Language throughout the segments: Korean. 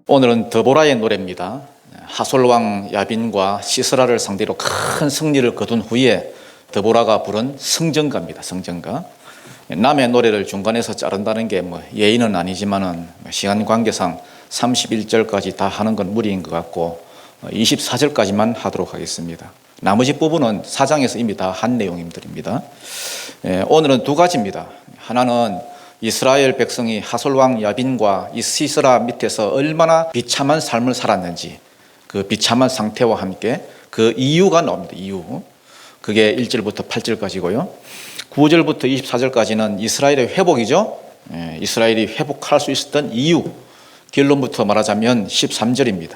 오늘은 드보라의 노래입니다. 하솔왕 야빈과 시스라를 상대로 큰 승리를 거둔 후에 드보라가 부른 성전가입니다. 성전가. 남의 노래를 중간에서 자른다는 게 예의는 아니지만은 시간 관계상 31절까지 다 하는 건 무리인 것 같고 24절까지만 하도록 하겠습니다. 나머지 부분은 4장에서 이미 다 한 내용들입니다. 오늘은 두 가지입니다. 하나는 이스라엘 백성이 하솔왕 야빈과 이 시스라 밑에서 얼마나 비참한 삶을 살았는지, 그 비참한 상태와 함께 그 이유가 나옵니다. 이유. 그게 1절부터 8절까지고요. 9절부터 24절까지는 이스라엘의 회복이죠. 이스라엘이 회복할 수 있었던 이유. 결론부터 말하자면 13절입니다.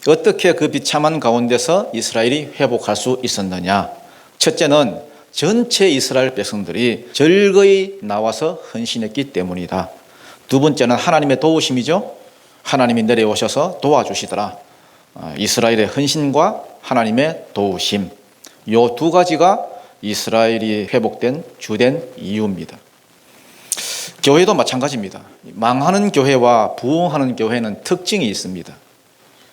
어떻게 그 비참한 가운데서 이스라엘이 회복할 수 있었느냐. 첫째는 전체 이스라엘 백성들이 절거히 나와서 헌신했기 때문이다. 두 번째는 하나님의 도우심이죠. 하나님이 내려오셔서 도와주시더라. 이스라엘의 헌신과 하나님의 도우심, 이 두 가지가 이스라엘이 회복된 주된 이유입니다. 교회도 마찬가지입니다. 망하는 교회와 부흥하는 교회는 특징이 있습니다.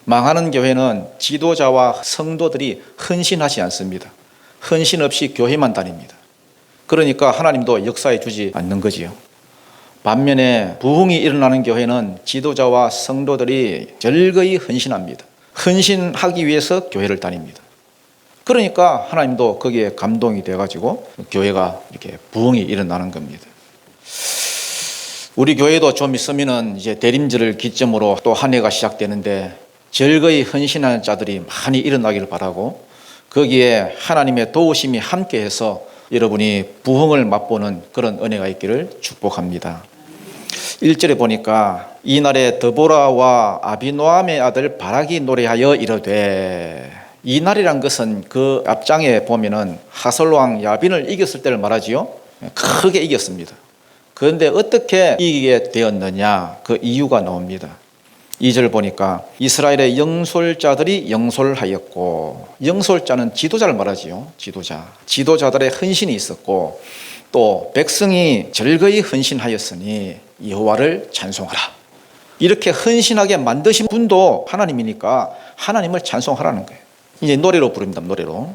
망하는 교회는 지도자와 성도들이 헌신하지 않습니다. 헌신 없이 교회만 다닙니다. 그러니까 하나님도 역사해 주지 않는 거지요. 반면에 부흥이 일어나는 교회는 지도자와 성도들이 절거히 헌신합니다. 헌신하기 위해서 교회를 다닙니다. 그러니까 하나님도 거기에 감동이 돼가지고 교회가 이렇게 부흥이 일어나는 겁니다. 우리 교회도 좀 있으면은 이제 대림절을 기점으로 또 한 해가 시작되는데 절거히 헌신하는 자들이 많이 일어나기를 바라고, 거기에 하나님의 도우심이 함께해서 여러분이 부흥을 맛보는 그런 은혜가 있기를 축복합니다. 1절에 보니까 이날에 드보라와 아비노함의 아들 바락이 노래하여 이르되, 이날이란 것은 그 앞장에 보면은 하솔왕 야빈을 이겼을 때를 말하지요. 크게 이겼습니다. 그런데 어떻게 이기게 되었느냐, 그 이유가 나옵니다. 2절 보니까 이스라엘의 영솔자들이 영솔하였고, 영솔자는 지도자를 말하지요. 지도자들의 헌신이 있었고, 또 백성이 절거히 헌신하였으니 여호와를 찬송하라. 이렇게 헌신하게 만드신 분도 하나님이니까 하나님을 찬송하라는 거예요. 이제 노래로 부릅니다. 노래로.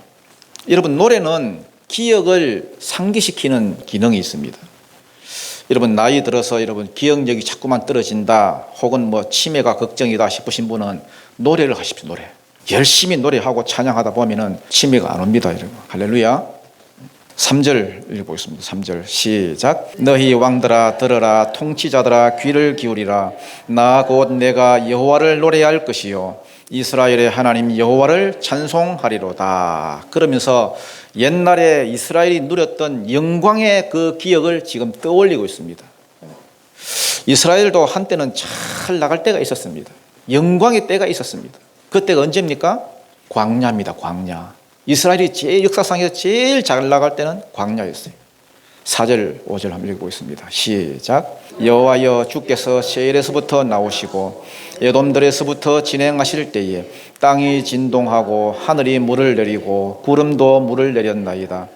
여러분, 노래는 기억을 상기시키는 기능이 있습니다. 여러분, 나이 들어서 여러분 기억력이 자꾸만 떨어진다, 혹은 치매가 걱정이다 싶으신 분은 노래를 하십시오. 노래. 열심히 노래하고 찬양하다 보면은 치매가 안 옵니다. 여러분. 할렐루야. 3절 읽어보겠습니다. 3절 시작. 너희 왕들아 들으라, 통치자들아 귀를 기울이라. 나 곧 내가 여호와를 노래할 것이요 이스라엘의 하나님 여호와를 찬송하리로다. 그러면서 옛날에 이스라엘이 누렸던 영광의 그 기억을 지금 떠올리고 있습니다. 이스라엘도 한때는 잘 나갈 때가 있었습니다. 영광의 때가 있었습니다. 그때가 언제입니까? 광야입니다. 광야. 이스라엘이 역사상에서 제일 잘 나갈 때는 광야였어요. 4절 5절 한번 읽어보겠습니다. 시작. 여호와여 주께서 세일에서부터 나오시고 에돔들에서부터 진행하실 때에 땅이 진동하고 하늘이 물을 내리고 구름도 물을 내렸나이다.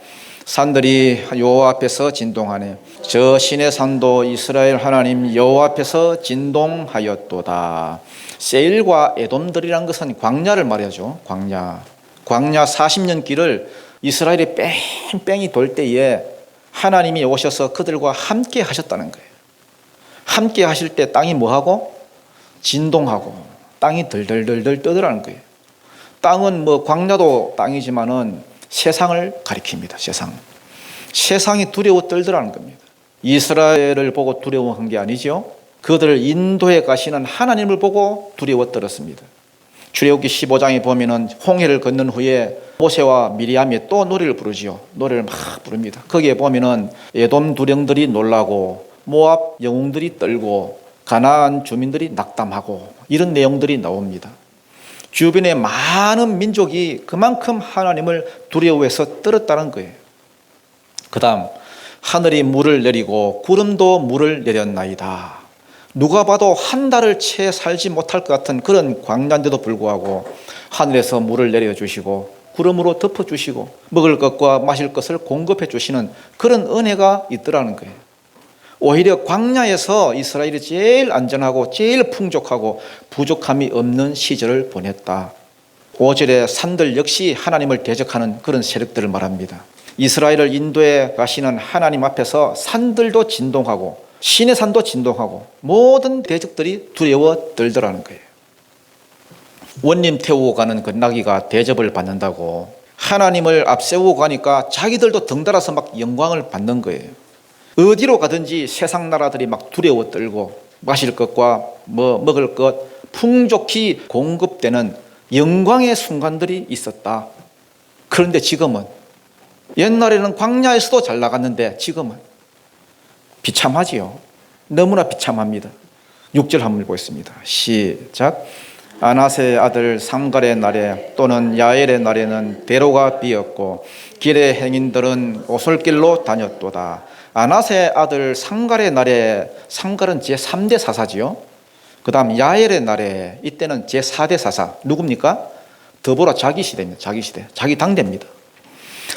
산들이 여호와 앞에서 진동하네. 저 신의 산도 이스라엘 하나님 여호와 앞에서 진동하였도다. 세일과 에돔들이란 것은 광야를 말하죠. 광야 40년 길을 이스라엘이 뺑뺑이 돌 때에 하나님이 오셔서 그들과 함께 하셨다는 거예요. 함께 하실 때 땅이 뭐하고? 진동하고 땅이 덜덜덜덜 떠더라는 거예요. 땅은 광야도 땅이지만은 세상을 가리킵니다. 세상이 두려워 떨더라는 겁니다. 이스라엘을 보고 두려워한 게 아니죠. 그들을 인도해 가시는 하나님을 보고 두려워 떨었습니다. 출애굽기 15장에 보면은 홍해를 건넌 후에 모세와 미리암이 또 노래를 부르지요. 노래를 막 부릅니다. 거기에 보면은 에돔 두령들이 놀라고 모압 영웅들이 떨고 가나안 주민들이 낙담하고 이런 내용들이 나옵니다. 주변의 많은 민족이 그만큼 하나님을 두려워해서 떨었다는 거예요. 그 다음 하늘이 물을 내리고 구름도 물을 내렸나이다. 누가 봐도 한 달을 채 살지 못할 것 같은 그런 광야인데도 불구하고 하늘에서 물을 내려주시고 구름으로 덮어주시고 먹을 것과 마실 것을 공급해 주시는 그런 은혜가 있더라는 거예요. 오히려 광야에서 이스라엘이 제일 안전하고 제일 풍족하고 부족함이 없는 시절을 보냈다. 5절에 산들 역시 하나님을 대적하는 그런 세력들을 말합니다. 이스라엘을 인도해 가시는 하나님 앞에서 산들도 진동하고 시내 산도 진동하고 모든 대적들이 두려워 떨더라는 거예요. 원님 태우고 가는 그 나귀가 대접을 받는다고 하나님을 앞세우고 가니까 자기들도 덩달아서 막 영광을 받는 거예요. 어디로 가든지 세상 나라들이 막 두려워 떨고 마실 것과 먹을 것 풍족히 공급되는 영광의 순간들이 있었다. 그런데 지금은, 옛날에는 광야에서도 잘 나갔는데 지금은 비참하지요. 너무나 비참합니다. 6절 한번 보겠습니다. 시작. 아나세의 아들 삼갈의 날에 또는 야엘의 날에는 대로가 비었고 길의 행인들은 오솔길로 다녔도다. 아나세의 아들 삼갈의 날에, 삼갈은 제3대 사사지요. 그 다음 야엘의 날에, 이때는 제4대 사사. 누굽니까? 드보라 자기 시대입니다. 자기 시대, 자기 당대입니다.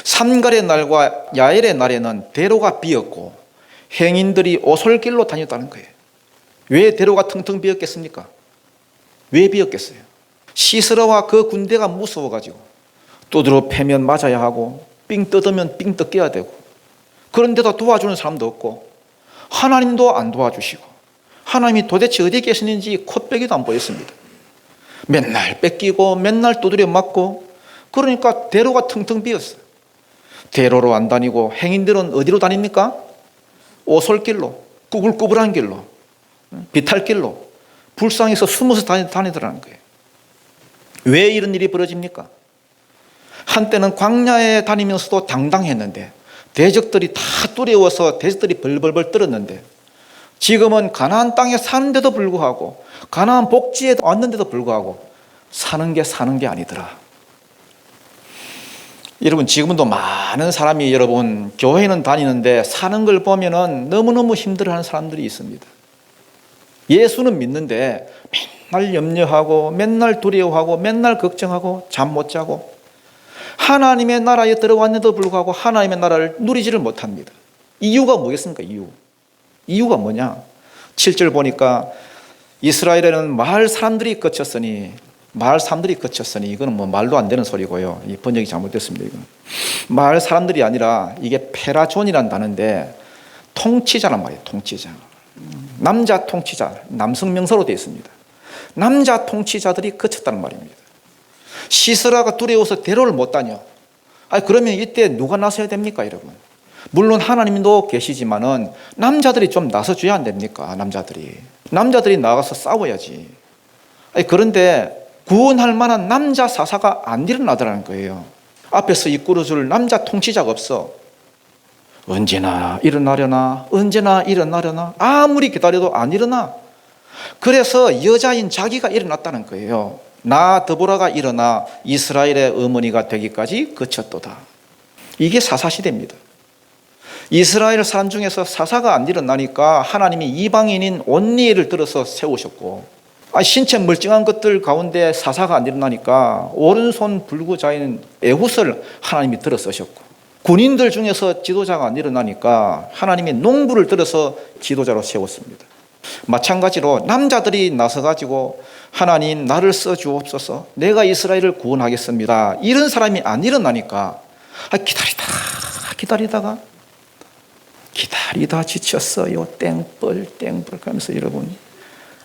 삼갈의 날과 야엘의 날에는 대로가 비었고 행인들이 오솔길로 다녔다는 거예요. 왜 대로가 텅텅 비었겠습니까? 왜 비었겠어요? 시스라와 그 군대가 무서워가지고 두드러 패면 맞아야 하고 삥 뜯으면 삥 뜯겨야 되고, 그런데도 도와주는 사람도 없고 하나님도 안 도와주시고 하나님이 도대체 어디 계시는지 콧배기도 안 보였습니다. 맨날 뺏기고 맨날 두드려 맞고, 그러니까 대로가 텅텅 비었어요. 대로로 안 다니고 행인들은 어디로 다닙니까? 오솔길로, 꾸불꾸불한 길로, 비탈길로 불쌍해서 숨어서 다니더라는 거예요. 왜 이런 일이 벌어집니까? 한때는 광야에 다니면서도 당당했는데 대적들이 다 두려워서 대적들이 벌벌벌 떨었는데, 지금은 가나안 땅에 사는데도 불구하고 가나안 복지에 왔는데도 불구하고 사는 게 아니더라. 여러분, 지금도 많은 사람이 여러분 교회는 다니는데 사는 걸 보면은 너무너무 힘들어하는 사람들이 있습니다. 예수는 믿는데 맨날 염려하고 맨날 두려워하고 맨날 걱정하고 잠 못 자고 하나님의 나라에 들어왔는데도 불구하고 하나님의 나라를 누리지를 못합니다. 이유가 뭐겠습니까? 이유가 뭐냐? 7절 보니까 이스라엘에는 마을 사람들이 그쳤으니, 이거는 뭐 말도 안 되는 소리고요. 이 번역이 잘못됐습니다. 이건 마을 사람들이 아니라 이게 페라존이라는 단어인데 통치자란 말이에요. 통치자. 남자 통치자, 남성 명사로 되어 있습니다. 남자 통치자들이 그쳤다는 말입니다. 시스라가 두려워서 대로를 못 다녀. 그러면 이때 누가 나서야 됩니까, 여러분? 물론 하나님도 계시지만은 남자들이 좀 나서줘야 안 됩니까? 남자들이 나가서 싸워야지. 그런데 구원할 만한 남자 사사가 안 일어나더라는 거예요. 앞에서 이끌어줄 남자 통치자가 없어. 언제나 일어나려나 아무리 기다려도 안 일어나. 그래서 여자인 자기가 일어났다는 거예요. 나 드보라가 일어나 이스라엘의 어머니가 되기까지 그쳤도다. 이게 사사시대입니다. 이스라엘 사람 중에서 사사가 안 일어나니까 하나님이 이방인인 온니엘을 들어서 세우셨고, 신체 멀쩡한 것들 가운데 사사가 안 일어나니까 오른손 불구자인 에훗을 하나님이 들어 쓰셨고, 군인들 중에서 지도자가 안 일어나니까 하나님이 농부를 들어서 지도자로 세웠습니다. 마찬가지로 남자들이 나서가지고 하나님 나를 써주옵소서, 내가 이스라엘을 구원하겠습니다, 이런 사람이 안 일어나니까 기다리다 지쳤어요. 땡벌 하면서 여러분,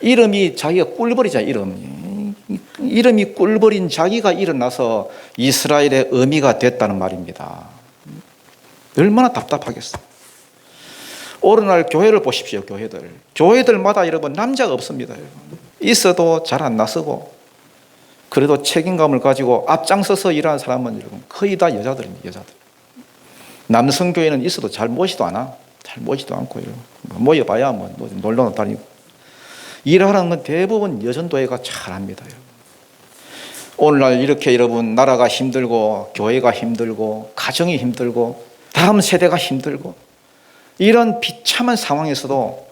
이름이 자기가 꿀벌이잖아요. 이름이 꿀벌인 자기가 일어나서 이스라엘의 어미가 됐다는 말입니다. 얼마나 답답하겠어요. 오늘날 교회를 보십시오. 교회들마다 여러분 남자가 없습니다. 여러분. 있어도 잘 안 나서고, 그래도 책임감을 가지고 앞장서서 일하는 사람은 여러분 거의 다 여자들입니다. 남성 교회는 있어도 잘 모시도 않고요. 모여봐야 뭐 놀러 다니고. 일하는 건 대부분 여전도회가 잘합니다. 오늘날 이렇게 여러분 나라가 힘들고 교회가 힘들고 가정이 힘들고 다음 세대가 힘들고 이런 비참한 상황에서도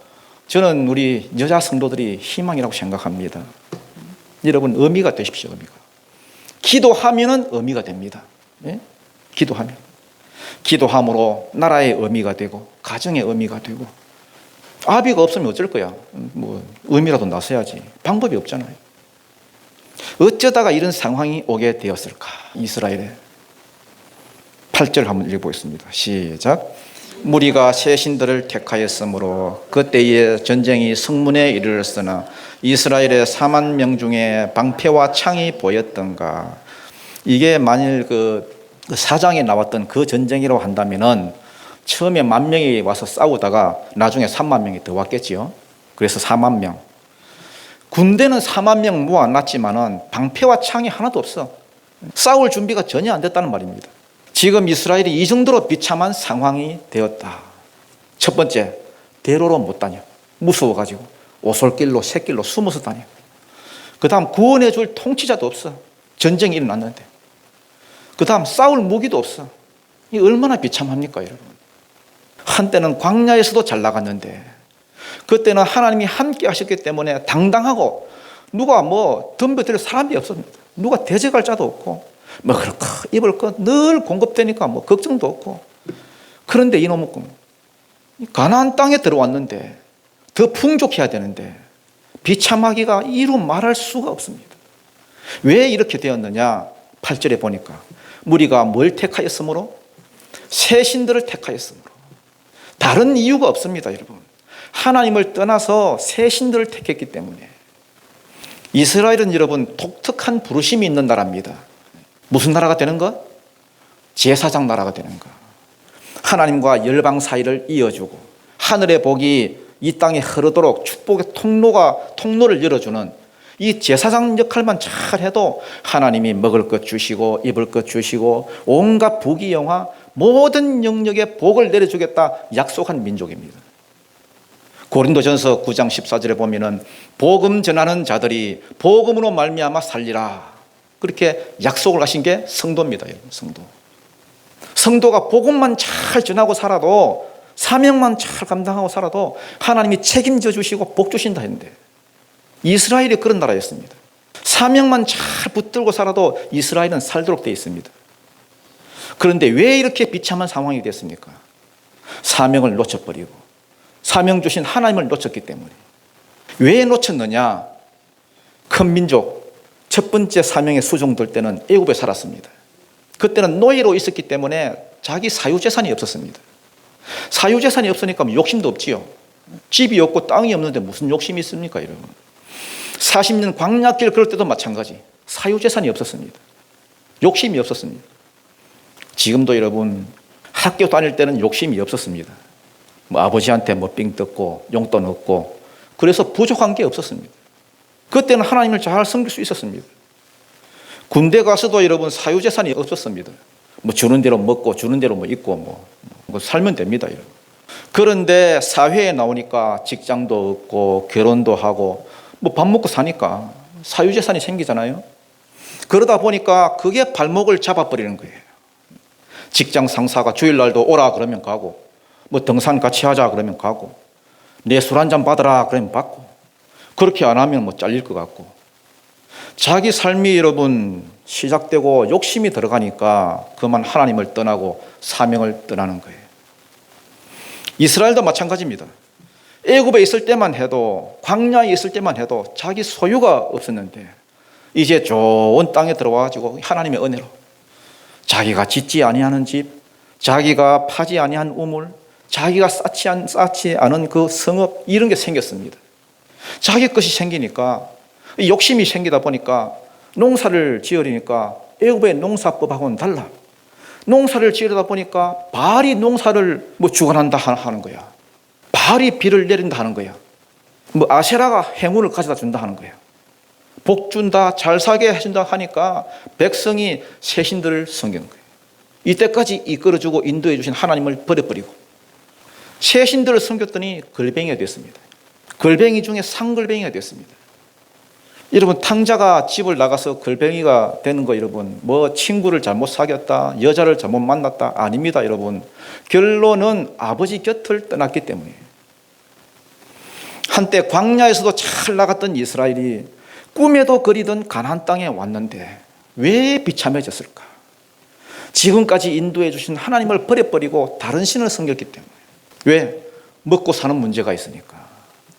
저는 우리 여자 성도들이 희망이라고 생각합니다. 여러분 의미가 되십시오. 기도하면은 의미가 됩니다. 예? 기도함으로 나라의 의미가 되고 가정의 의미가 되고 아비가 없으면 어쩔 거야. 뭐 의미라도 나서야지. 방법이 없잖아요. 어쩌다가 이런 상황이 오게 되었을까? 이스라엘에. 8절 한번 읽어보겠습니다. 시작. 무리가 새 신들을 택하였으므로 그때에 전쟁이 성문에 이르렀으나 이스라엘의 4만 명 중에 방패와 창이 보였던가. 이게 만일 그 사장에 나왔던 그 전쟁이라고 한다면은 처음에 10,000명이 와서 싸우다가 나중에 3만 명이 더 왔겠지요. 그래서 4만 명. 군대는 4만 명 모아놨지만은 방패와 창이 하나도 없어. 싸울 준비가 전혀 안 됐다는 말입니다. 지금 이스라엘이 이 정도로 비참한 상황이 되었다. 첫 번째, 대로로 못 다녀. 무서워가지고 오솔길로 새길로 숨어서 다녀. 그 다음 구원해 줄 통치자도 없어. 전쟁이 일어났는데. 그 다음 싸울 무기도 없어. 이 얼마나 비참합니까, 여러분. 한때는 광야에서도 잘 나갔는데 그때는 하나님이 함께 하셨기 때문에 당당하고 누가 뭐 덤벼들 사람이 없습니다. 누가 대적할 자도 없고 먹을 거 입을 거 늘 공급되니까 뭐 걱정도 없고. 그런데 이놈의 가나안 땅에 들어왔는데 더 풍족해야 되는데 비참하기가 이루 말할 수가 없습니다. 왜 이렇게 되었느냐? 8절에 보니까 무리가 뭘 택하였으므로? 새 신들을 택하였으므로. 다른 이유가 없습니다, 여러분. 하나님을 떠나서 새 신들을 택했기 때문에. 이스라엘은 여러분 독특한 부르심이 있는 나라입니다. 무슨 나라가 되는 것? 제사장 나라가 되는 것. 하나님과 열방 사이를 이어주고 하늘의 복이 이 땅에 흐르도록 축복의 통로를 열어주는 이 제사장 역할만 잘 해도 하나님이 먹을 것 주시고 입을 것 주시고 온갖 부귀영화 모든 영역에 복을 내려주겠다 약속한 민족입니다. 고린도전서 9장 14절에 보면은 복음 전하는 자들이 복음으로 말미암아 살리라. 그렇게 약속을 하신 게 성도입니다. 성도. 성도가 복음만 잘 전하고 살아도 사명만 잘 감당하고 살아도 하나님이 책임져 주시고 복 주신다 했는데 이스라엘이 그런 나라였습니다. 사명만 잘 붙들고 살아도 이스라엘은 살도록 되어 있습니다. 그런데 왜 이렇게 비참한 상황이 됐습니까? 사명을 놓쳐버리고 사명 주신 하나님을 놓쳤기 때문에. 왜 놓쳤느냐? 큰 민족 첫 번째 사명에 수종될 때는 애굽에 살았습니다. 그때는 노예로 있었기 때문에 자기 사유재산이 없었습니다. 사유재산이 없으니까 욕심도 없지요. 집이 없고 땅이 없는데 무슨 욕심이 있습니까, 여러분? 40년 광야길 그럴 때도 마찬가지. 사유재산이 없었습니다. 욕심이 없었습니다. 지금도 여러분 학교 다닐 때는 욕심이 없었습니다. 뭐 아버지한테 뭐 삥 뜯고 용돈 얻고 그래서 부족한 게 없었습니다. 그때는 하나님을 잘 섬길 수 있었습니다. 군대 가서도 여러분 사유재산이 없었습니다. 뭐 주는 대로 먹고 주는 대로 뭐 입고 뭐 살면 됩니다, 여러분. 그런데 사회에 나오니까 직장도 없고 결혼도 하고 뭐 밥 먹고 사니까 사유재산이 생기잖아요. 그러다 보니까 그게 발목을 잡아버리는 거예요. 직장 상사가 주일날도 오라 그러면 가고 뭐 등산 같이 하자 그러면 가고 내 술 한잔 받으라 그러면 받고 그렇게 안 하면 뭐 잘릴 것 같고 자기 삶이 여러분 시작되고 욕심이 들어가니까 그만 하나님을 떠나고 사명을 떠나는 거예요. 이스라엘도 마찬가지입니다. 애굽에 있을 때만 해도 광야에 있을 때만 해도 자기 소유가 없었는데 이제 좋은 땅에 들어와가지고 하나님의 은혜로 자기가 짓지 아니하는 집, 자기가 파지 아니한 우물, 자기가 쌓지 않은 그 성읍 이런 게 생겼습니다. 자기 것이 생기니까 욕심이 생기다 보니까 농사를 지으려니까 애굽의 농사법하고는 달라. 농사를 지으다 보니까 바알이 농사를 뭐 주관한다 하는 거야. 바알이 비를 내린다 하는 거야. 뭐 아세라가 행운을 가져다 준다 하는 거야. 복 준다, 잘 살게 해준다 하니까 백성이 새 신들을 섬기는 거예요. 이때까지 이끌어주고 인도해 주신 하나님을 버려버리고 새 신들을 섬겼더니 걸뱅이가 됐습니다. 걸뱅이 중에 상걸뱅이가 됐습니다. 여러분 탕자가 집을 나가서 걸뱅이가 되는 거 여러분 뭐 친구를 잘못 사귀었다, 여자를 잘못 만났다 아닙니다, 여러분. 결론은 아버지 곁을 떠났기 때문에. 한때 광야에서도 잘 나갔던 이스라엘이 꿈에도 그리던 가나안 땅에 왔는데 왜 비참해졌을까? 지금까지 인도해 주신 하나님을 버려버리고 다른 신을 섬겼기 때문에. 왜? 먹고 사는 문제가 있으니까.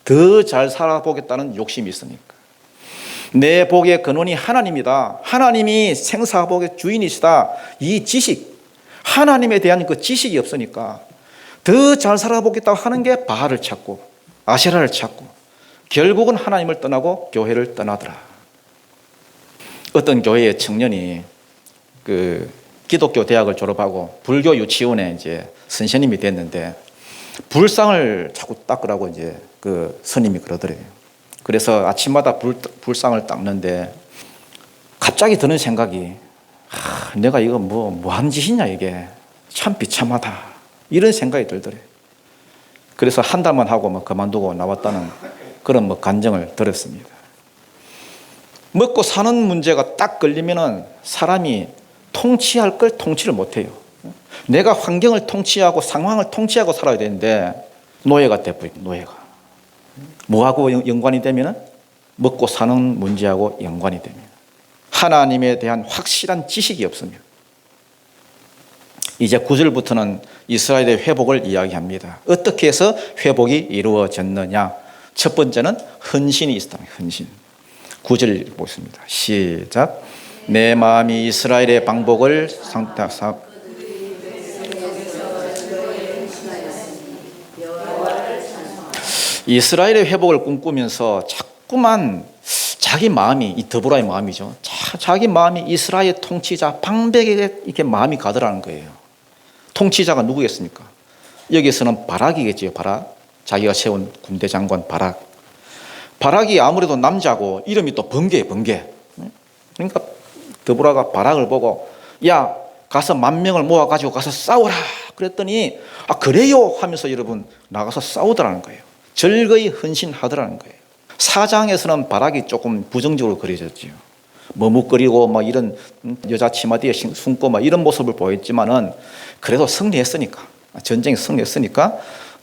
더 잘 살아보겠다는 욕심이 있으니까. 내 복의 근원이 하나님이다. 하나님이 생사복의 주인이시다. 이 지식, 하나님에 대한 그 지식이 없으니까 더 잘 살아보겠다고 하는 게 바알을 찾고 아세라를 찾고 결국은 하나님을 떠나고 교회를 떠나더라. 어떤 교회의 청년이 그 기독교 대학을 졸업하고 불교 유치원에 이제 선생님이 됐는데 불상을 자꾸 닦으라고 이제 그 스님이 그러더래요. 그래서 아침마다 불상을 닦는데 갑자기 드는 생각이 내가 이거 뭐 하는 짓이냐 이게 참 비참하다 이런 생각이 들더래요. 그래서 한 달만 하고 뭐 그만두고 나왔다는 그런 뭐 간증을 들었습니다. 먹고 사는 문제가 딱 걸리면은 사람이 통치할 걸 통치를 못해요. 내가 환경을 통치하고 상황을 통치하고 살아야 되는데 노예가 돼버립니다. 노예가. 뭐하고 연관이 되면은 먹고 사는 문제하고 연관이 됩니다. 하나님에 대한 확실한 지식이 없으면. 이제 9절부터는 이스라엘의 회복을 이야기합니다. 어떻게 해서 회복이 이루어졌느냐? 첫 번째는 헌신이 있다. 헌신. 9절 보겠습니다. 시작. 내 마음이 이스라엘의 방법을 이스라엘의 회복을 꿈꾸면서 자꾸만 자기 마음이 이 드보라의 마음이죠. 자기 마음이 이스라엘 통치자 방백에게 이렇게 마음이 가더라는 거예요. 통치자가 누구겠습니까? 여기서는 바락이겠지요. 바락. 자기가 세운 군대 장관 바락. 바락이 아무래도 남자고 이름이 또 번개예요. 번개. 그러니까 드보라가 바락을 보고 야 가서 10,000명을 모아가지고 가서 싸우라 그랬더니 그래요 하면서 여러분 나가서 싸우더라는 거예요. 절거히 헌신하더라는 거예요. 사장에서는 바락이 조금 부정적으로 그려졌지요. 머뭇거리고 막 이런 여자 치마 뒤에 숨고 막 이런 모습을 보였지만은 그래도 승리했으니까 전쟁에 승리했으니까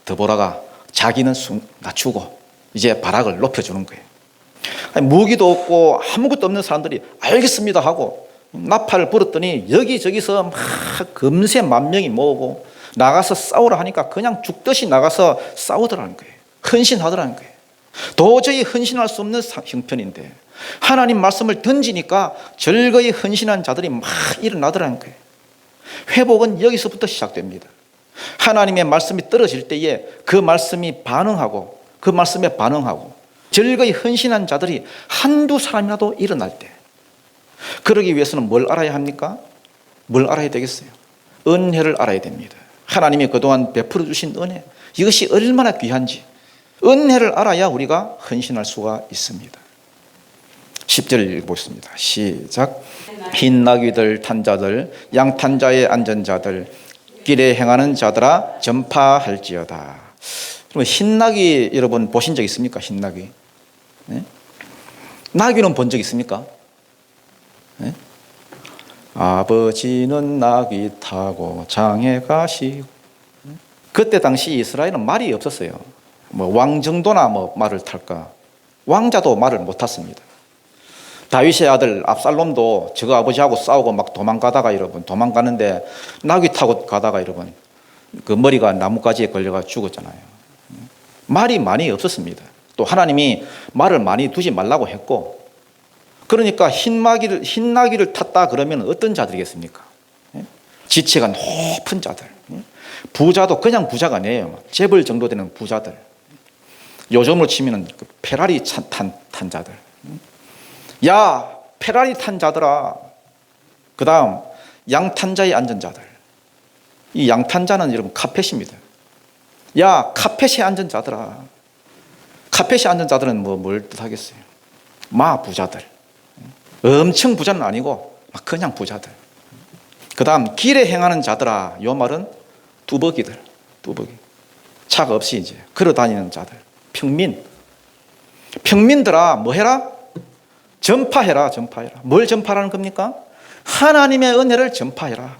드보라가 자기는 낮추고 이제 바락을 높여주는 거예요. 무기도 없고 아무것도 없는 사람들이 알겠습니다 하고 나팔을 불었더니 여기저기서 막 금세 10,000명이 모으고 나가서 싸우라 하니까 그냥 죽듯이 나가서 싸우더라는 거예요. 헌신하더라는 거예요. 도저히 헌신할 수 없는 형편인데 하나님 말씀을 던지니까 절거히 헌신한 자들이 막 일어나더라는 거예요. 회복은 여기서부터 시작됩니다. 하나님의 말씀이 떨어질 때에 그 말씀이 반응하고 그 말씀에 반응하고 절거히 헌신한 자들이 한두 사람이라도 일어날 때 그러기 위해서는 뭘 알아야 합니까? 뭘 알아야 되겠어요? 은혜를 알아야 됩니다. 하나님이 그동안 베풀어 주신 은혜 이것이 얼마나 귀한지 은혜를 알아야 우리가 헌신할 수가 있습니다. 10절 읽어보겠습니다. 시작. 흰 나귀들 탄 자들 양탄자에 앉은 자들 길에 행하는 자들아 전파할지어다. 그러면 흰 나귀 여러분 보신 적 있습니까? 흰 나귀. 네? 나귀는 본 적 있습니까? 네? 아버지는 나귀 타고 장에 가시고. 그때 당시 이스라엘은 말이 없었어요. 왕 정도나 말을 탈까. 왕자도 말을 못 탔습니다. 다윗의 아들 압살롬도 저거 아버지하고 싸우고 막 도망가다가 여러분 도망가는데 나귀 타고 가다가 여러분 그 머리가 나뭇가지에 걸려가 죽었잖아요. 말이 많이 없었습니다. 또 하나님이 말을 많이 두지 말라고 했고 그러니까 흰 나귀를 탔다 그러면 어떤 자들이겠습니까? 지체가 높은 자들. 부자도 그냥 부자가 아니에요. 재벌 정도 되는 부자들. 요즘으로 치면 페라리 탄 자들. 야 페라리 탄 자들아. 그 다음 양탄자에 앉은 자들. 이 양탄자는 여러분 카펫입니다. 야 카펫에 앉은 자들아. 카펫에 앉은 자들은 뭘 뜻하겠어요? 부자들. 엄청 부자는 아니고 그냥 부자들. 그 다음 길에 행하는 자들아. 이 말은 뚜벅이들. 차가 없이 이제 걸어다니는 자들. 평민들아 뭐 해라? 전파해라. 뭘 전파라는 겁니까? 하나님의 은혜를 전파해라.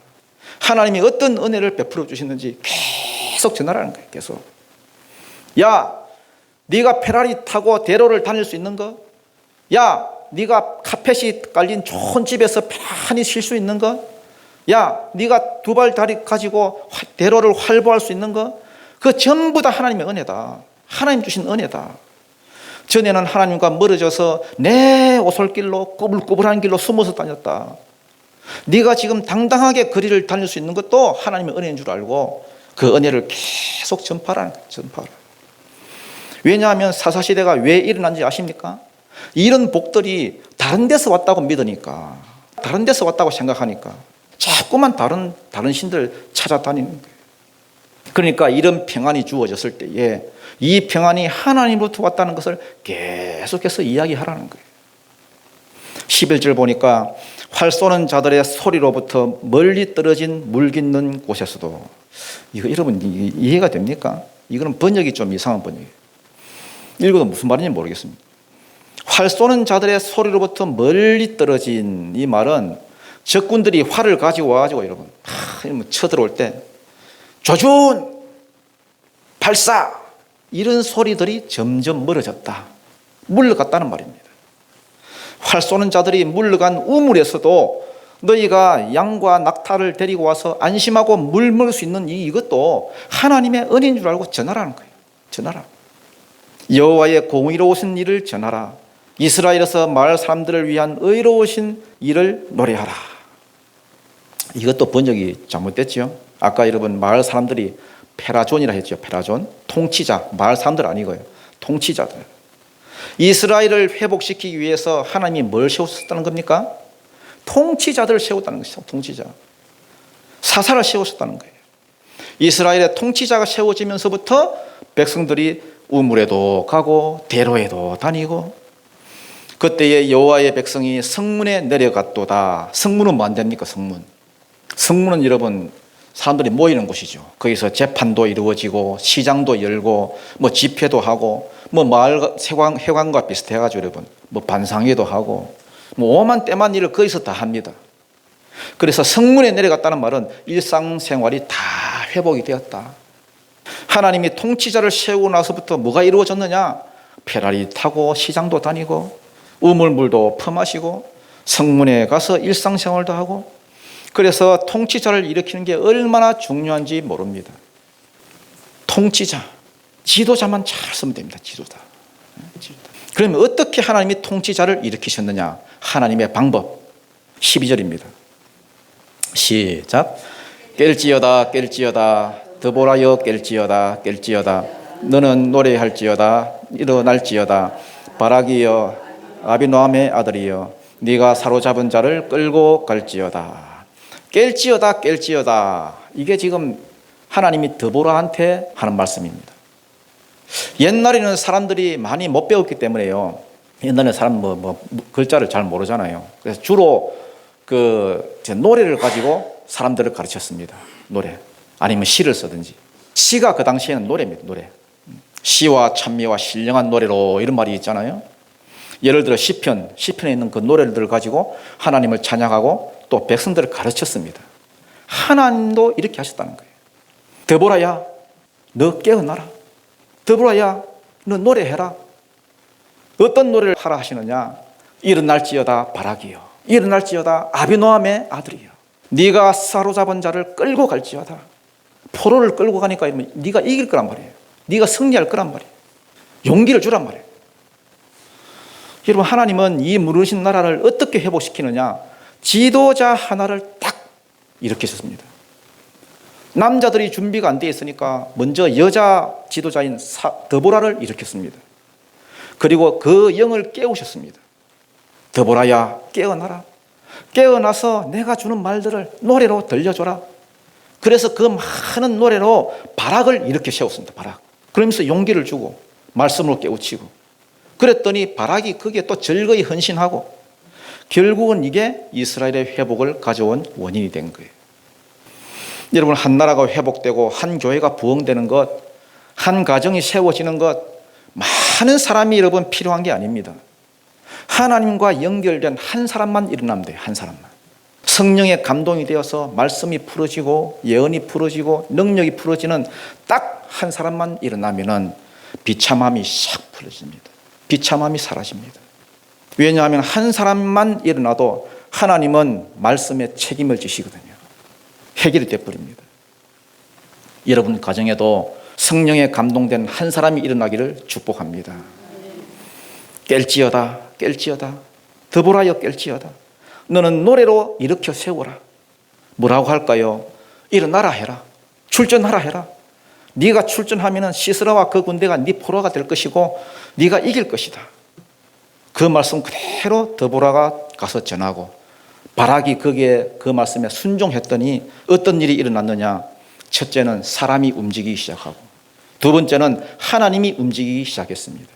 하나님이 어떤 은혜를 베풀어 주시는지 계속 전하라는 거예요. 계속. 야 네가 페라리 타고 대로를 다닐 수 있는 거? 야 네가 카펫이 깔린 좋은 집에서 편안히 쉴 수 있는 거? 야 네가 2발 다리 가지고 대로를 활보할 수 있는 거? 그 전부 다 하나님의 은혜다. 하나님 주신 은혜다. 전에는 하나님과 멀어져서 내 오솔길로 꾸불꾸불한 길로 숨어서 다녔다. 네가 지금 당당하게 거리를 다닐 수 있는 것도 하나님의 은혜인 줄 알고 그 은혜를 계속 전파하라는 거예요. 전파하라. 왜냐하면 사사시대가 왜 일어난지 아십니까? 이런 복들이 다른 데서 왔다고 믿으니까, 다른 데서 왔다고 생각하니까 자꾸만 다른 신들 찾아다니는 거예요. 그러니까 이런 평안이 주어졌을 때에 이 평안이 하나님으로부터 왔다는 것을 계속해서 이야기하라는 거예요. 11절 보니까 활 쏘는 자들의 소리로부터 멀리 떨어진 물 깃는 곳에서도, 이거 여러분 이해가 됩니까? 이거는 번역이 좀 이상한 번역이에요. 읽어도 무슨 말인지 모르겠습니다. 활 쏘는 자들의 소리로부터 멀리 떨어진, 이 말은 적군들이 활을 가지고 와가지고 여러분 쳐들어올 때 조준, 발사, 이런 소리들이 점점 멀어졌다, 물러갔다는 말입니다. 활 쏘는 자들이 물러간 우물에서도 너희가 양과 낙타를 데리고 와서 안심하고 물 먹을 수 있는 이것도 하나님의 은혜인 줄 알고 전하라는 거예요. 전하라. 여호와의 공의로우신 일을 전하라. 이스라엘에서 마을 사람들을 위한 의로우신 일을 노래하라. 이것도 번역이 잘못됐죠. 아까 여러분 마을 사람들이 페라존이라 했죠. 페라존, 통치자, 마을 사람들 아니고요, 통치자들. 이스라엘을 회복시키기 위해서 하나님이 뭘 세우셨다는 겁니까? 통치자들을 세웠다는 것이죠. 통치자, 사사를 세우셨다는 거예요. 이스라엘의 통치자가 세워지면서부터 백성들이 우물에도 가고 대로에도 다니고, 그때의 여호와의 백성이 성문에 내려갔도다. 성문은 뭐 안 됩니까? 성문은 여러분 사람들이 모이는 곳이죠. 거기서 재판도 이루어지고 시장도 열고 뭐 집회도 하고 뭐 마을 회관과 비슷해가지고 여러분 뭐 반상회도 하고 뭐 오만 때만 일을 거기서 다 합니다. 그래서 성문에 내려갔다는 말은 일상생활이 다 회복이 되었다. 하나님이 통치자를 세우고 나서부터 뭐가 이루어졌느냐? 페라리 타고 시장도 다니고 우물물도 퍼마시고 성문에 가서 일상생활도 하고, 그래서 통치자를 일으키는 게 얼마나 중요한지 모릅니다. 통치자, 지도자만 잘 쓰면 됩니다. 지도자. 그러면 어떻게 하나님이 통치자를 일으키셨느냐? 하나님의 방법 12절입니다. 시작. 깰지어다 깰지어다 드보라여 깰지어다 너는 노래할지어다 일어날지어다 바라기여 아비노함의 아들이여 네가 사로잡은 자를 끌고 갈지어다. 깰지어다. 이게 지금 하나님이 드보라한테 하는 말씀입니다. 옛날에는 사람들이 많이 못 배웠기 때문에요. 옛날에 사람 글자를 잘 모르잖아요. 그래서 주로 노래를 가지고 사람들을 가르쳤습니다. 노래. 아니면 시를 쓰든지. 시가 그 당시에는 노래입니다. 노래. 시와 찬미와 신령한 노래로, 이런 말이 있잖아요. 예를 들어 시편에 있는 그 노래를 가지고 하나님을 찬양하고 또 백성들을 가르쳤습니다. 하나님도 이렇게 하셨다는 거예요. 드보라야, 너 깨어나라. 드보라야, 너 노래해라. 어떤 노래를 하라 하시느냐? 일어날지어다 바라기여, 일어날지어다 아비노함의 아들이여, 네가 사로잡은 자를 끌고 갈지어다. 포로를 끌고 가니까 네가 이길 거란 말이에요. 네가 승리할 거란 말이에요. 용기를 주란 말이에요. 여러분, 하나님은 이 무너진 나라를 어떻게 회복시키느냐? 지도자 하나를 딱 일으키셨습니다. 남자들이 준비가 안 돼 있으니까 먼저 여자 지도자인 드보라를 일으켰습니다. 그리고 그 영을 깨우셨습니다. 드보라야, 깨어나라. 깨어나서 내가 주는 말들을 노래로 들려줘라. 그래서 그 많은 노래로 바락을 일으켜 세웠습니다. 바락. 그러면서 용기를 주고 말씀으로 깨우치고, 그랬더니 바락이 거기에 또 즐거이 헌신하고, 결국은 이게 이스라엘의 회복을 가져온 원인이 된 거예요. 여러분, 한 나라가 회복되고 한 교회가 부흥되는 것, 한 가정이 세워지는 것, 많은 사람이 여러분 필요한 게 아닙니다. 하나님과 연결된 한 사람만 일어나면 돼요. 한 사람만. 성령의 감동이 되어서 말씀이 풀어지고 예언이 풀어지고 능력이 풀어지는 딱 한 사람만 일어나면은 비참함이 싹 풀어집니다. 비참함이 사라집니다. 왜냐하면 한 사람만 일어나도 하나님은 말씀에 책임을 지시거든요. 해결이 되어버립니다. 여러분 가정에도 성령에 감동된 한 사람이 일어나기를 축복합니다. 깰지어다 깰지어다 드보라여 깰지어다. 너는 노래로 일으켜 세워라. 뭐라고 할까요? 일어나라 해라. 출전하라 해라. 네가 출전하면 시스라와 그 군대가 네 포로가 될 것이고 네가 이길 것이다. 그 말씀 그대로 드보라가 가서 전하고 바락이 거기에 그 말씀에 순종했더니 어떤 일이 일어났느냐? 첫째는 사람이 움직이기 시작하고 두 번째는 하나님이 움직이기 시작했습니다.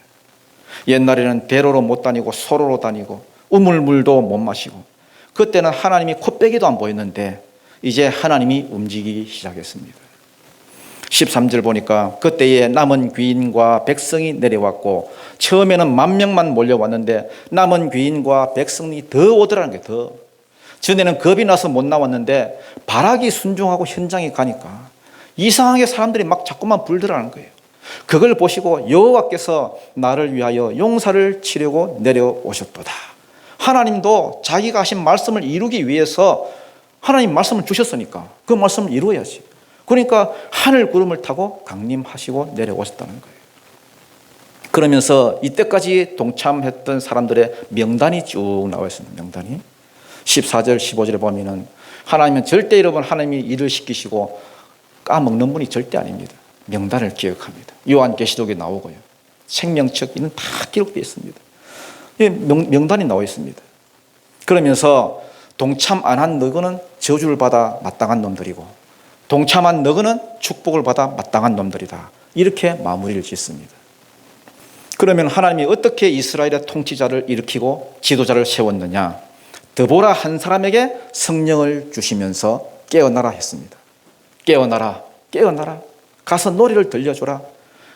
옛날에는 대로로 못 다니고 소로로 다니고 우물물도 못 마시고 그때는 하나님이 코빼기도 안 보였는데 이제 하나님이 움직이기 시작했습니다. 13절 보니까 그때에 남은 귀인과 백성이 내려왔고 처음에는 10,000명만 몰려왔는데 남은 귀인과 백성이 더 오더라는 게 더. 전에는 겁이 나서 못 나왔는데 바락이 순종하고 현장에 가니까 이상하게 사람들이 막 자꾸만 불더라는 거예요. 그걸 보시고 여호와께서 나를 위하여 용사를 치려고 내려오셨도다. 하나님도 자기가 하신 말씀을 이루기 위해서 하나님 말씀을 주셨으니까 그 말씀을 이루어야지. 그러니까 하늘 구름을 타고 강림하시고 내려오셨다는 거예요. 그러면서 이때까지 동참했던 사람들의 명단이 쭉 나와 있습니다. 명단이 14절 15절에 보면은 하나님은 절대 여러분 하나님이 일을 시키시고 까먹는 분이 절대 아닙니다. 명단을 기억합니다. 요한계시록에 나오고요. 생명책 이는 다 기록되어 있습니다. 명단이 나와 있습니다. 그러면서 동참 안 한 너희는 저주를 받아 마땅한 놈들이고 동참한 너희는 축복을 받아 마땅한 놈들이다. 이렇게 마무리를 짓습니다. 그러면 하나님이 어떻게 이스라엘의 통치자를 일으키고 지도자를 세웠느냐? 드보라 한 사람에게 성령을 주시면서 깨어나라 했습니다. 깨어나라, 깨어나라. 가서 노래를 들려줘라.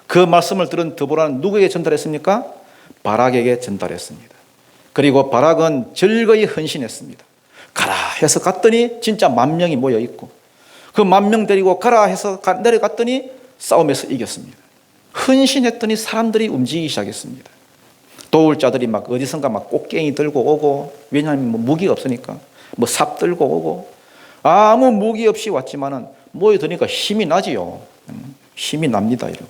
그 말씀을 들은 드보라는 누구에게 전달했습니까? 바락에게 전달했습니다. 그리고 바락은 즐거이 헌신했습니다. 가라 해서 갔더니 진짜 10,000명이 모여 있고 그 10,000명 데리고 가라 해서 내려갔더니 싸움에서 이겼습니다. 헌신했더니 사람들이 움직이기 시작했습니다. 도울 자들이 막 어디선가 막 꽃갱이 들고 오고 왜냐하면 뭐 무기가 없으니까 뭐 삽 들고 오고 아무 무기 없이 왔지만은 모여드니까 힘이 나지요. 힘이 납니다. 여러분.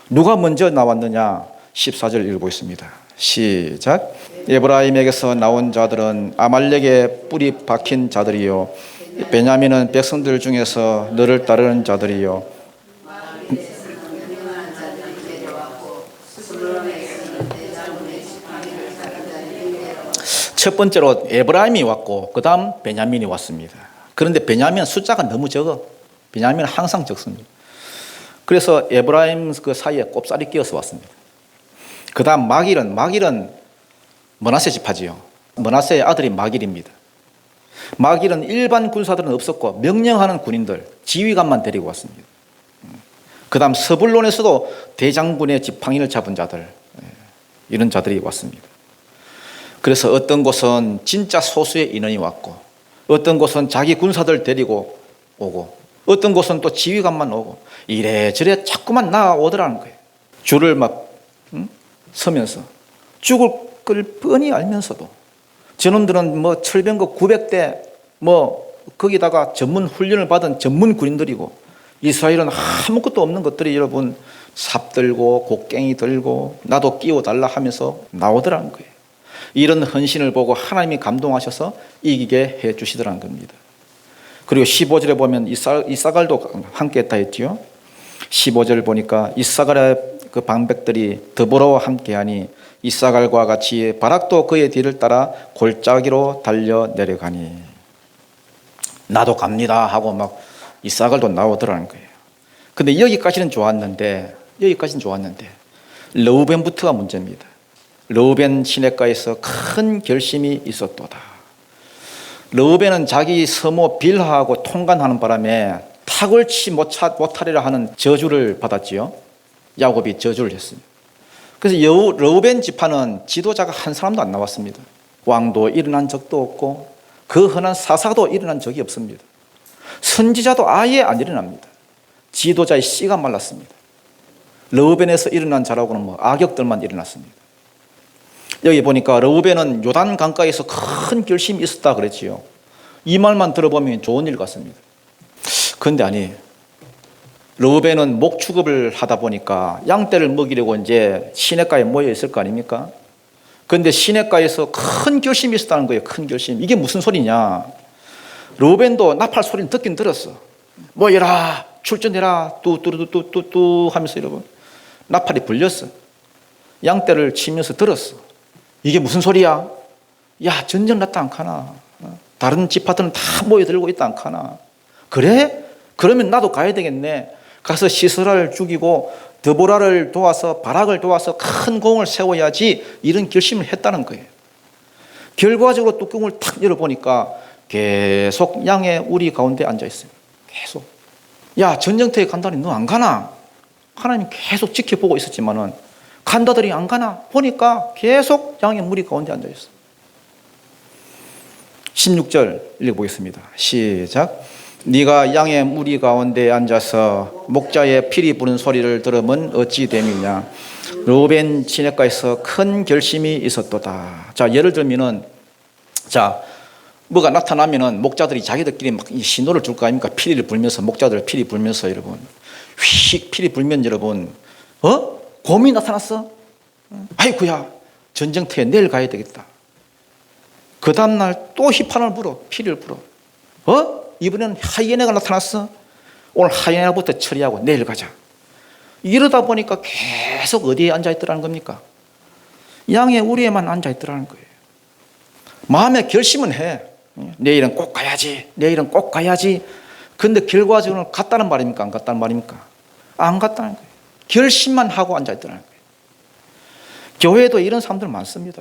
누가 먼저 나왔느냐? 14절 읽어보겠습니다. 시작. 에브라임에게서 나온 자들은 아말렉의 뿌리 박힌 자들이요 베냐민은 백성들 중에서 너를 따르는 자들이요 첫 번째로 에브라임이 왔고 그 다음 베냐민이 왔습니다. 그런데 베냐민은 숫자가 너무 적어. 베냐민은 항상 적습니다. 그래서 에브라임 그 사이에 꼽사리 끼어서 왔습니다. 그 다음 마길은 머나세 지파지요. 머나세의 아들이 마길입니다. 마길은 일반 군사들은 없었고 명령하는 군인들, 지휘관만 데리고 왔습니다. 그 다음 서불론에서도 대장군의 지팡이를 잡은 자들, 이런 자들이 왔습니다. 그래서 어떤 곳은 진짜 소수의 인원이 왔고 어떤 곳은 자기 군사들 데리고 오고 어떤 곳은 또 지휘관만 오고 이래저래 자꾸만 나오더라는 거예요. 줄을 막 서면서 죽을 걸 뻔히 알면서도 저놈들은 뭐 철병거 900대 뭐 거기다가 전문 훈련을 받은 전문 군인들이고 이스라엘은 아무것도 없는 것들이 여러분 삽 들고 곡괭이 들고 나도 끼워달라 하면서 나오더라는 거예요. 이런 헌신을 보고 하나님이 감동하셔서 이기게 해 주시더라는 겁니다. 그리고 15절에 보면 이사갈도 함께 했다 했지요. 15절 보니까 이사갈의 그 방백들이 드보라와 함께하니 이사갈과 같이 바락도 그의 뒤를 따라 골짜기로 달려 내려가니 나도 갑니다 하고 막 이사갈도 나오더라는 거예요. 근데 여기까지는 좋았는데 르우벤부터가 문제입니다. 르우벤 시냇가에서 큰 결심이 있었도다. 르우벤은 자기 서모 빌하하고 통간하는 바람에 탁월치 못하리라 하는 저주를 받았지요. 야곱이 저주를 했습니다. 그래서 르우벤 지파는 지도자가 한 사람도 안 나왔습니다. 왕도 일어난 적도 없고 그 흔한 사사도 일어난 적이 없습니다. 선지자도 아예 안 일어납니다. 지도자의 씨가 말랐습니다. 르우벤에서 일어난 자라고는 뭐 악역들만 일어났습니다. 여기 보니까 르우벤은 요단 강가에서 큰 결심이 있었다 그랬지요. 이 말만 들어보면 좋은 일 같습니다. 그런데 아니에요. 르우벤은 목 축업을 하다 보니까 양떼를 먹이려고 이제 시냇가에 모여 있을 거 아닙니까? 그런데 시냇가에서 큰 결심이 있었다는 거예요. 큰 결심. 이게 무슨 소리냐? 르우벤도 나팔 소리는 듣긴 들었어. 모여라, 출전해라, 뚜뚜뚜뚜뚜 하면서 여러분 나팔이 불렸어. 양떼를 치면서 들었어. 이게 무슨 소리야? 야, 전쟁 났다 않카나? 다른 지파들은 다 모여들고 있다 않카나? 그래? 그러면 나도 가야 되겠네. 가서 시스라를 죽이고 드보라를 도와서 바락을 도와서 큰 공을 세워야지, 이런 결심을 했다는 거예요. 결과적으로 뚜껑을 탁 열어보니까 계속 양의 우리 가운데 앉아 있어요. 계속. 야, 전쟁터에 간다니 너 안 가나? 하나님 계속 지켜보고 있었지만은 간다더니 안 가나? 보니까 계속 양의 무리 가운데 앉아 있어. 16절 읽어보겠습니다. 시작. 네가 양의 무리 가운데 앉아서 목자의 피리 부는 소리를 들으면 어찌 됨이냐. 르우벤 시냇가에서 큰 결심이 있었도다. 자, 예를 들면은, 자, 뭐가 나타나면은 목자들이 자기들끼리 막 신호를 줄 거 아닙니까? 피리를 불면서, 목자들 피리 불면서 여러분, 휙 피리 불면 여러분, 곰이 나타났어? 아이고야, 전쟁터에 내일 가야 되겠다. 그 다음날 또 휘판을 불어, 피리를 불어. 이번에는 하이에나가 나타났어. 오늘 하이에나부터 처리하고 내일 가자. 이러다 보니까 계속 어디에 앉아있더라는 겁니까? 양의 우리에만 앉아있더라는 거예요. 마음에 결심은 해. 내일은 꼭 가야지. 내일은 꼭 가야지. 근데 결과적으로 갔다는 말입니까? 안 갔다는 말입니까? 안 갔다는 거예요. 결심만 하고 앉아있더라는 거예요. 교회에도 이런 사람들 많습니다.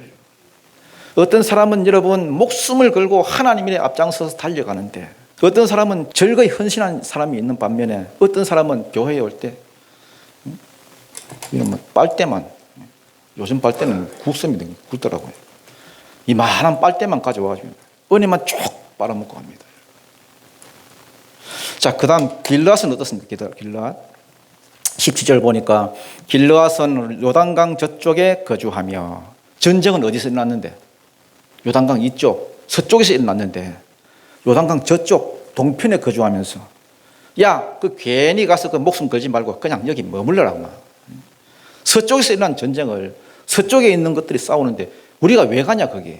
어떤 사람은 여러분 목숨을 걸고 하나님 일에 앞장서서 달려가는데, 어떤 사람은 즐거이 헌신한 사람이 있는 반면에 어떤 사람은 교회에 올 때 이런 빨대만, 요즘 빨대는 국습니다. 굵더라고요. 이만한 빨대만 가져와가지고 은혜만 쭉 빨아먹고 갑니다. 자, 그 다음 길르앗은 어떻습니까? 길르앗 17절 보니까 길르앗은 요단강 저쪽에 거주하며, 전쟁은 어디서 일어났는데? 요단강 이쪽 서쪽에서 일어났는데 요단강 저쪽 동편에 거주하면서, 야, 그 괜히 가서 그 목숨 걸지 말고 그냥 여기 머물러라. 서쪽에서 일어난 전쟁을 서쪽에 있는 것들이 싸우는데 우리가 왜 가냐 거기.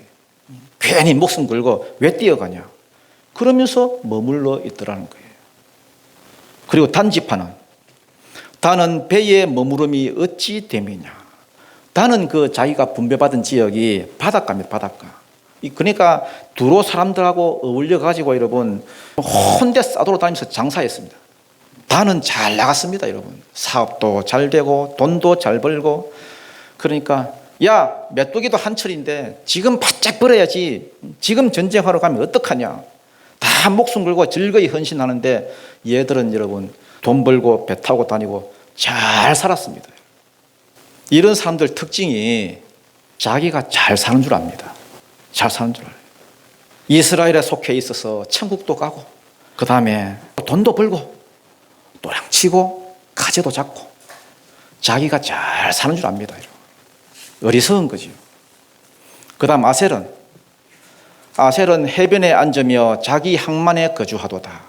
괜히 목숨 걸고 왜 뛰어가냐. 그러면서 머물러 있더라는 거예요. 그리고 단지파는, 다는 배의 머무름이 어찌 됨이냐. 다는 그 자기가 분배받은 지역이 바닷가입니다. 바닷가. 그러니까 두로 사람들하고 어울려 가지고 여러분 혼대 싸돌아 다니면서 장사했습니다. 다는 잘 나갔습니다. 여러분 사업도 잘 되고 돈도 잘 벌고. 그러니까 야, 메뚜기도 한철인데 지금 바짝 벌어야지. 지금 전쟁하러 가면 어떡하냐. 다 목숨 걸고 즐거이 헌신하는데 얘들은 여러분 돈 벌고 배 타고 다니고 잘 살았습니다. 이런 사람들 특징이 자기가 잘 사는 줄 압니다. 잘 사는 줄 알아요. 이스라엘에 속해 있어서 천국도 가고, 그 다음에 돈도 벌고 또랑치고 가재도 잡고 자기가 잘 사는 줄 압니다. 어리석은 거죠. 그 다음 아셀은 해변에 앉으며 자기 항만에 거주하도다.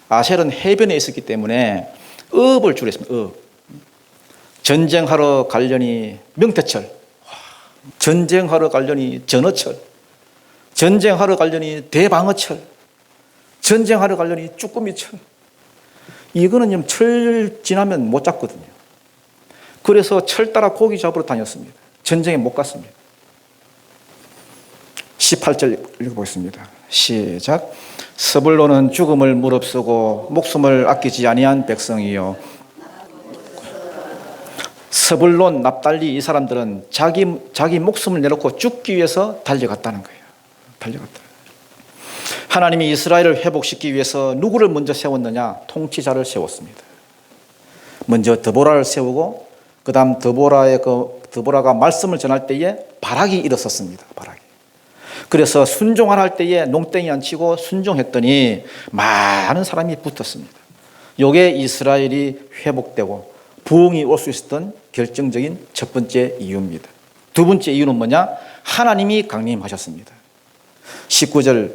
아셀은 해변에 있었기 때문에 업을 주렸습니다. 업. 전쟁하러 가려니 명태철, 전쟁하러 가려니 전어철, 전쟁하러 가려니 대방어철, 전쟁하러 가려니 쭈꾸미철. 이거는 철 지나면 못 잡거든요. 그래서 철 따라 고기 잡으러 다녔습니다. 전쟁에 못 갔습니다. 18절 읽어보겠습니다. 시작. 스불론은 죽음을 무릅쓰고 목숨을 아끼지 아니한 백성이요. 스불론, 납달리 이 사람들은 자기 목숨을 내놓고 죽기 위해서 달려갔다는 거예요. 달려갔다. 하나님이 이스라엘을 회복시키기 위해서 누구를 먼저 세웠느냐? 통치자를 세웠습니다. 먼저 드보라를 세우고, 그 다음 드보라가 말씀을 전할 때에 바락이 일어섰습니다. 바락이. 그래서 순종하라 할 때에 농땡이 안 치고 순종했더니 많은 사람이 붙었습니다. 이게 이스라엘이 회복되고 부흥이 올 수 있었던 결정적인 첫 번째 이유입니다. 두 번째 이유는 뭐냐? 하나님이 강림하셨습니다. 19절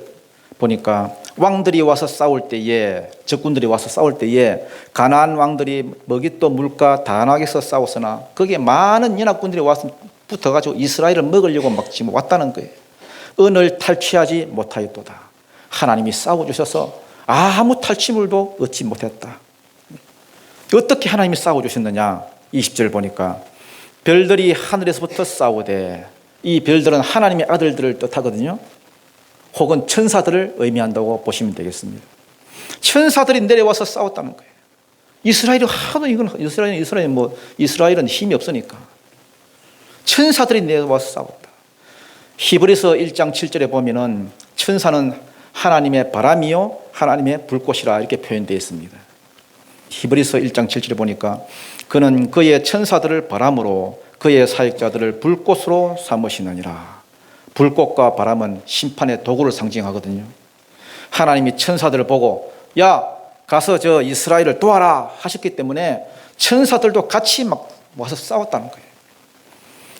보니까 왕들이 와서 싸울 때에, 적군들이 와서 싸울 때에 가나안 왕들이 머깃도 물가 다낙에서 싸웠으나 거기에 많은 연합군들이 와서 붙어가지고 이스라엘을 먹으려고 막 지금 왔다는 거예요. 은을 탈취하지 못하였도다. 하나님이 싸워주셔서 아무 탈취물도 얻지 못했다. 어떻게 하나님이 싸워주셨느냐? 20절 보니까 별들이 하늘에서부터 싸우되, 이 별들은 하나님의 아들들을 뜻하거든요. 혹은 천사들을 의미한다고 보시면 되겠습니다. 천사들이 내려와서 싸웠다는 거예요. 이스라엘이 하도 이스라엘은 힘이 없으니까 천사들이 내려와서 싸웠다. 히브리서 1장 7절에 보면은 천사는 하나님의 바람이요 하나님의 불꽃이라 이렇게 표현되어 있습니다. 히브리서 1장 7절에 보니까 그는 그의 천사들을 바람으로 그의 사역자들을 불꽃으로 삼으시느니라. 불꽃과 바람은 심판의 도구를 상징하거든요. 하나님이 천사들을 보고 야 가서 저 이스라엘을 도와라 하셨기 때문에 천사들도 같이 막 와서 싸웠다는 거예요.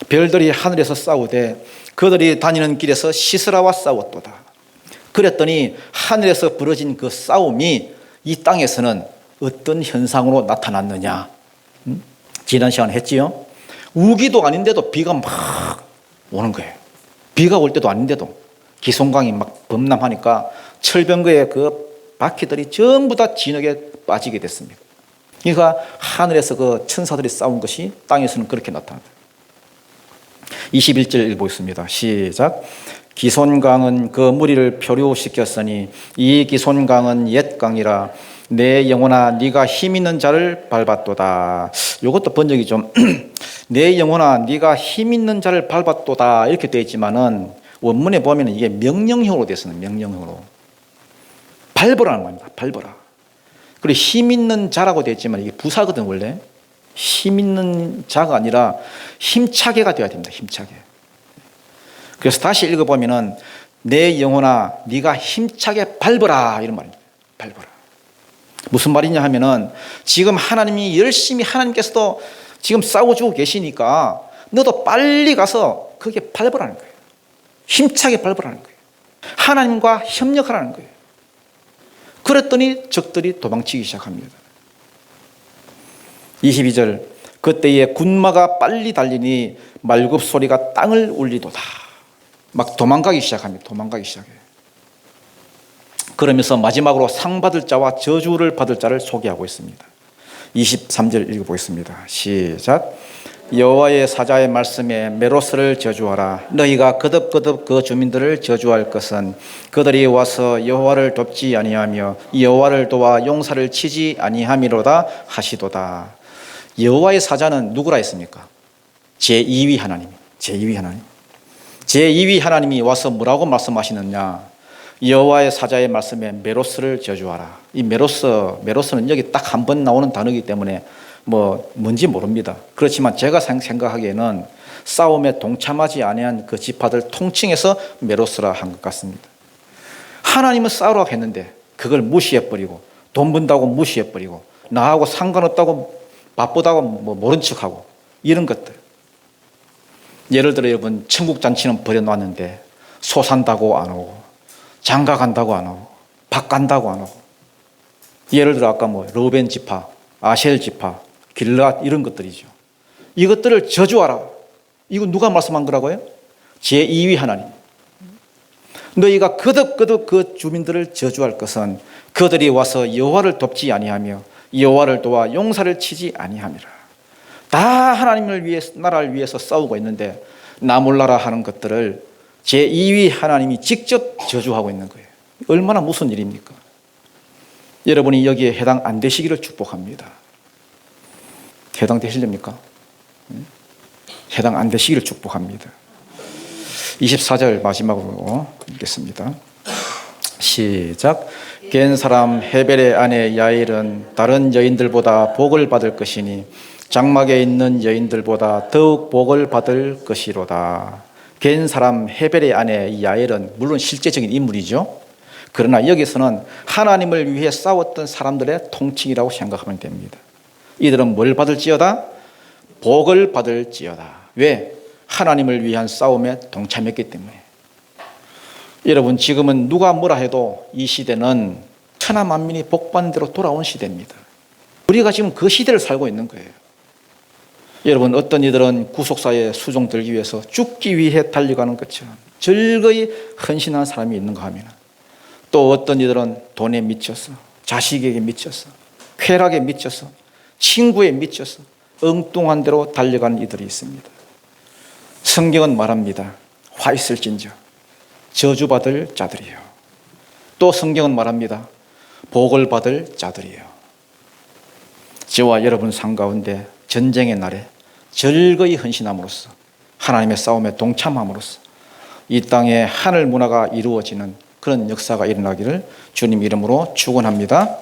별들이 하늘에서 싸우되 그들이 다니는 길에서 시스라와 싸웠도다. 그랬더니 하늘에서 벌어진 그 싸움이 이 땅에서는 어떤 현상으로 나타났느냐? 지난 시간에 했지요. 우기도 아닌데도 비가 막 오는 거예요. 비가 올 때도 아닌데도 기송강이 막 범람하니까 철병거의 그 바퀴들이 전부 다 진흙에 빠지게 됐습니다. 그러니까 하늘에서 그 천사들이 싸운 것이 땅에서는 그렇게 나타납니다. 21절 읽어보겠습니다. 시작. 기손강은 그 무리를 표류시켰으니 이 기손강은 옛 강이라 내 영혼아 네가 힘 있는 자를 밟았도다. 이것도 번역이 좀 내 영혼아 네가 힘 있는 자를 밟았도다 이렇게 되어 있지만은 원문에 보면 이게 명령형으로 되어 있습니다. 명령형으로 밟으라는 겁니다. 밟으라. 그리고 힘 있는 자라고 되어 있지만 이게 부사거든. 원래 힘 있는 자가 아니라 힘차게가 되어야 됩니다. 힘차게. 그래서 다시 읽어보면은 내 영혼아 네가 힘차게 밟으라 이런 말입니다. 밟으라. 무슨 말이냐 하면은 지금 하나님이 열심히 하나님께서도 지금 싸워주고 계시니까 너도 빨리 가서 거기에 밟으라는 거예요. 힘차게 밟으라는 거예요. 하나님과 협력하라는 거예요. 그랬더니 적들이 도망치기 시작합니다. 22절 그때에 군마가 빨리 달리니 말굽 소리가 땅을 울리도다. 막 도망가기 시작합니다. 도망가기 시작해요. 그러면서 마지막으로 상 받을 자와 저주를 받을 자를 소개하고 있습니다. 23절 읽어보겠습니다. 시작. 여호와의 사자의 말씀에 메로스를 저주하라. 너희가 거듭거듭 그 주민들을 저주할 것은 그들이 와서 여호와를 돕지 아니하며 여호와를 도와 용사를 치지 아니함이로다 하시도다. 여호와의 사자는 누구라 했습니까? 제2위 하나님. 제2위 하나님. 제2위 하나님이 와서 뭐라고 말씀하시느냐? 여호와의 사자의 말씀에 메로스를 저주하라. 이 메로스는 여기 딱 한 번 나오는 단어이기 때문에 뭔지 모릅니다. 그렇지만 제가 생각하기에는 싸움에 동참하지 아니한 그 지파들 통칭해서 메로스라 한 것 같습니다. 하나님은 싸우라고 했는데 그걸 무시해버리고 돈 번다고 무시해버리고 나하고 상관없다고 바쁘다고 모른 척하고 이런 것들. 예를 들어 여러분 천국 잔치는 버려놨는데 소 산다고 안 오고 장가 간다고 안 오고 밥 간다고 안 오고 예를 들어 아까 르우벤 지파, 아셀 지파, 길앗 이런 것들이죠. 이것들을 저주하라. 이거 누가 말씀한 거라고요? 제2위 하나님. 너희가 거듭거듭 그 주민들을 저주할 것은 그들이 와서 여호와를 돕지 아니하며 여호와를 도와 용사를 치지 아니함이라. 다 하나님을 위해서 나라를 위해서 싸우고 있는데 나 몰라라 하는 것들을 제2위 하나님이 직접 저주하고 있는 거예요. 얼마나 무슨 일입니까? 여러분이 여기에 해당 안 되시기를 축복합니다. 해당되시렵니까? 해당 안 되시기를 축복합니다. 24절 마지막으로 읽겠습니다. 시작. 겐 사람 헤벨의 아내 야일은 다른 여인들보다 복을 받을 것이니 장막에 있는 여인들보다 더욱 복을 받을 것이로다. 겐 사람 헤벨의 아내 야일은 물론 실제적인 인물이죠. 그러나 여기서는 하나님을 위해 싸웠던 사람들의 통칭이라고 생각하면 됩니다. 이들은 뭘 받을지어다? 복을 받을지어다. 왜? 하나님을 위한 싸움에 동참했기 때문에. 여러분, 지금은 누가 뭐라 해도 이 시대는 천하 만민이 복받는 대로 돌아온 시대입니다. 우리가 지금 그 시대를 살고 있는 거예요. 여러분, 어떤 이들은 구속사에 수종들기 위해서 죽기 위해 달려가는 것처럼 즐거이 헌신한 사람이 있는가 하면, 또 어떤 이들은 돈에 미쳐서, 자식에게 미쳐서, 쾌락에 미쳐서, 친구에 미쳐서 엉뚱한 대로 달려가는 이들이 있습니다. 성경은 말합니다. 화 있을진저 저주받을 자들이요. 또 성경은 말합니다. 복을 받을 자들이요. 저와 여러분 삶 가운데 전쟁의 날에 즐거이 헌신함으로써, 하나님의 싸움에 동참함으로써 이 땅에 하늘 문화가 이루어지는 그런 역사가 일어나기를 주님 이름으로 축원합니다.